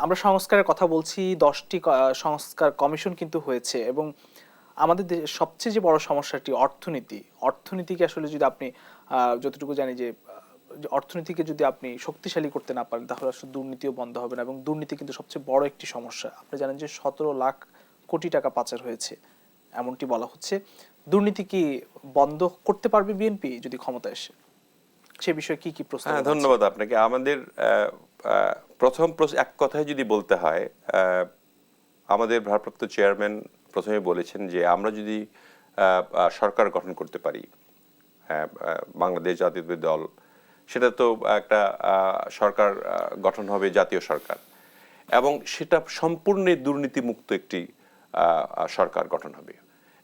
আমরা সংস্কারের কথা বলছি ১০টি সংস্কার কমিশন কিন্তু হয়েছে এবং আমাদের সবচেয়ে যে বড় সমস্যাটি অর্থনীতিকে আসলে যদি আপনি যতটুকু জানি যে অর্থনীতিকে যদি আপনি শক্তিশালী করতে না পারেন তাহলে আসলে দুর্নীতিও বন্ধ হবে না এবং দুর্নীতি কিন্তু সবচেয়ে বড় একটি সমস্যা। আপনি জানেন যে ১৭ লাখ কোটি টাকা পাচার হয়েছে এমনটি বলা হচ্ছে। দুর্নীতি কি বন্ধ করতে পারবে বিএনপি যদি ক্ষমতায় আসে? সে বিষয়ে কি প্রস্তাব আছে? ধন্যবাদ আপনাকে। আমাদের প্রথম এক কথায় যদি বলতে হয়, আমাদের ভারপ্রাপ্ত চেয়ারম্যান প্রথমে বলেছেন যে আমরা যদি সরকার গঠন করতে পারি, বাংলাদেশ জাতীয়তাবাদী দল, সেটা তো একটা সরকার গঠন হবে, জাতীয় সরকার, এবং সেটা সম্পূর্ণ দুর্নীতিমুক্ত একটি সরকার গঠন হবে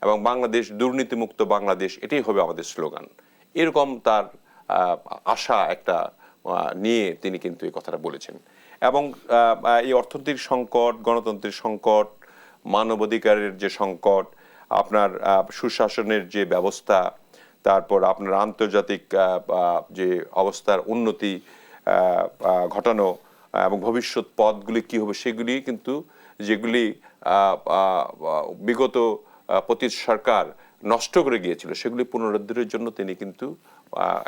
এবং বাংলাদেশ দুর্নীতিমুক্ত বাংলাদেশ, এটাই হবে আমাদের স্লোগান। এরকম তার আশা একটা নিয়ে তিনি কিন্তু এই কথাটা বলেছেন। এবং এই অর্থনৈতিক সংকট, গণতন্ত্রের সংকট, মানবাধিকারের যে সংকট, আপনার সুশাসনের যে ব্যবস্থা, তারপর আপনার আন্তর্জাতিক যে অবস্থার উন্নতি ঘটানো এবং ভবিষ্যৎ পথগুলি কী হবে, সেগুলি কিন্তু যেগুলি বিগত পতিত সরকার নষ্ট করে গিয়েছিল সেগুলি পুনরুদ্ধারের জন্য তিনি কিন্তু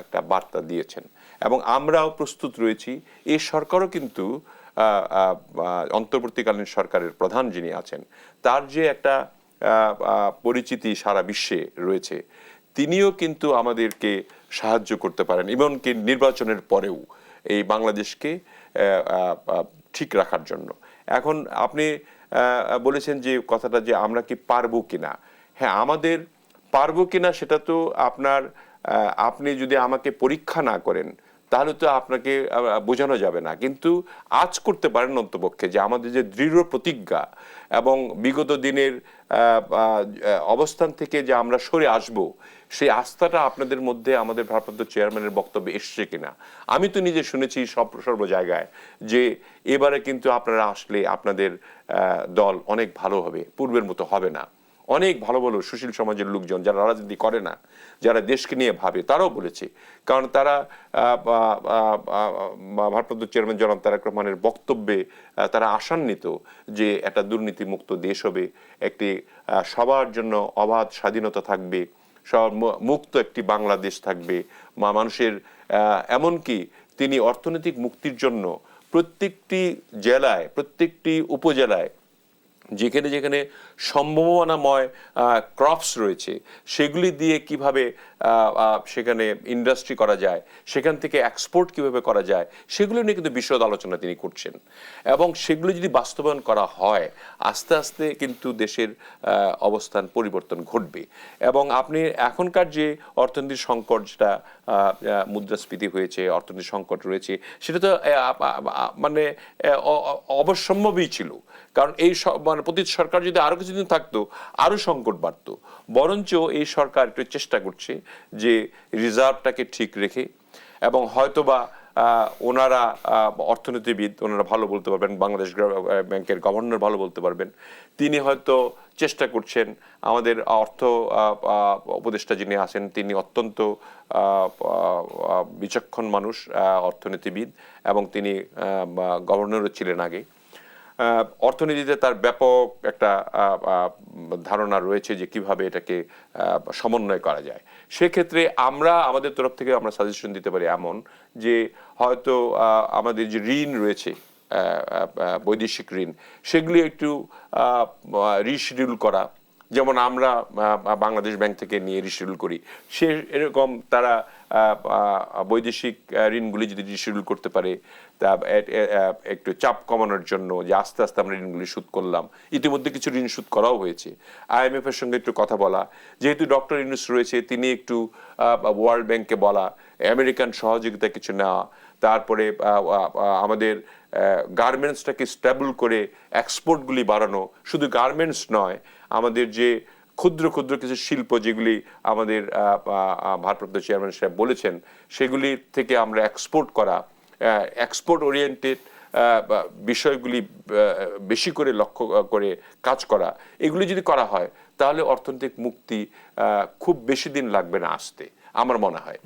একটা বার্তা দিয়েছেন এবং আমরাও প্রস্তুত রয়েছি। এই সরকারও কিন্তু অন্তর্বর্তীকালীন সরকারের প্রধান যিনি আছেন তার যে একটা পরিচিতি সারা বিশ্বে রয়েছে, তিনিও কিন্তু আমাদেরকে সাহায্য করতে পারেন এমনকি নির্বাচনের পরেও এই বাংলাদেশকে ঠিক রাখার জন্য। এখন আপনি বলেছেন যে কথাটা যে আমরা কি পারবো কিনা। হ্যাঁ, আমাদের পারবো কিনা সেটা তো আপনি যদি আমাকে পরীক্ষা না করেন তাহলে তো আপনাকে বোঝানো যাবে না, কিন্তু আজ করতে পারেন অন্তপক্ষে যে আমাদের যে দৃঢ় প্রতিজ্ঞা এবং বিগত দিনের অবস্থান থেকে যে আমরা সরে আসব, সেই আস্থাটা আপনাদের মধ্যে আমাদের ভারপ্রাপ্ত চেয়ারম্যানের বক্তব্যে এসছে কিনা। আমি তো নিজে শুনেছি সর্ব জায়গায় যে এবারে কিন্তু আপনারা আসলে আপনাদের দল অনেক ভালো হবে, পূর্বের মতো হবে না। অনেক ভালো ভালো সুশীল সমাজের লোকজন যারা রাজনীতি করে না, যারা দেশকে নিয়ে ভাবে, তারাও বলেছে। কারণ তারা ভারপ্রাপ্ত চেয়ারম্যান জনাব তারেক রহমানের বক্তব্যে তারা আশান্বিত যে একটা দুর্নীতিমুক্ত দেশ হবে, একটি সবার জন্য অবাধ স্বাধীনতা থাকবে, মুক্ত একটি বাংলাদেশ থাকবে, মানুষের এমনকি তিনি অর্থনৈতিক মুক্তির জন্য প্রত্যেকটি জেলায়, প্রত্যেকটি উপজেলায় যেখানে যেখানে সম্ভাবনাময় ক্রপস রয়েছে সেগুলি দিয়ে কিভাবে সেখানে ইন্ডাস্ট্রি করা যায়, সেখান থেকে এক্সপোর্ট কিভাবে করা যায়, সেগুলো নিয়ে কিন্তু বিশদ আলোচনা তিনি করছেন। এবং সেগুলো যদি বাস্তবায়ন করা হয় আস্তে আস্তে কিন্তু দেশের অবস্থান পরিবর্তন ঘটবে। এবং আপনি এখনকার যে অর্থনৈতিক সংকট, যেটা মুদ্রাস্ফীতি হয়েছে, অর্থনৈতিক সংকট রয়েছে, সেটা তো মানে অবশ্যম্ভাবী ছিল। কারণ এই পতিত সরকার যদি আরো কিছুদিন থাকতো আরো সংকট বাড়তো। বরঞ্চ এই সরকার একটু চেষ্টা করছে যে রিজার্ভটাকে ঠিক রেখে, এবং হয়তোবা ওনারা অর্থনীতিবিদ, ওনারা ভালো বলতে পারবেন, বাংলাদেশ ব্যাংকের গভর্নর ভালো বলতে পারবেন, তিনি হয়তো চেষ্টা করছেন। আমাদের অর্থ উপদেষ্টা যিনি আছেন তিনি অত্যন্ত বিচক্ষণ মানুষ, অর্থনীতিবিদ, এবং তিনি গভর্নরও ছিলেন আগে। অর্থনীতিতে তার ব্যাপক একটা ধারণা রয়েছে যে কিভাবে এটাকে সমন্বয় করা যায়। সেক্ষেত্রে আমরা আমাদের তরফ থেকে আমরা সাজেশন দিতে পারি এমন যে হয়তো আমাদের যে ঋণ রয়েছে, বৈদেশিক ঋণ, সেগুলি একটু রিশিডিউল করা, যেমন আমরা বাংলাদেশ ব্যাংক থেকে নিয়ে রিশিডিউল করি, সে এরকম তারা বৈদেশিক ঋণগুলি যদি রিশিডিউল করতে পারে, তা একটু চাপ কমানোর জন্য, যে আস্তে আস্তে আমরা ঋণগুলি শোধ করলাম। ইতিমধ্যে কিছু ঋণ শোধ করাও হয়েছে। IMF এর সঙ্গে একটু কথা বলা, যেহেতু ডক্টর ইউনূস রয়েছে তিনি একটু ওয়ার্ল্ড ব্যাংকে বলা, আমেরিকান সহযোগিতা কিছু নেওয়া, তারপরে আমাদের গার্মেন্টসটাকে স্টেবল করে এক্সপোর্টগুলি বাড়ানো। শুধু গার্মেন্টস নয়, আমাদের যে ক্ষুদ্র ক্ষুদ্র কিছু শিল্প যেগুলি আমাদের ভারপ্রাপ্ত চেয়ারম্যান সাহেব বলেছেন, সেগুলি থেকে আমরা এক্সপোর্ট করা, এক্সপোর্ট ওরিয়েন্টেড বিষয়গুলি বেশি করে লক্ষ্য করে কাজ করা, এগুলি যদি করা হয় তাহলে অর্থনৈতিক মুক্তি খুব বেশি দিন লাগবে না আসতে, আমার মনে হয়।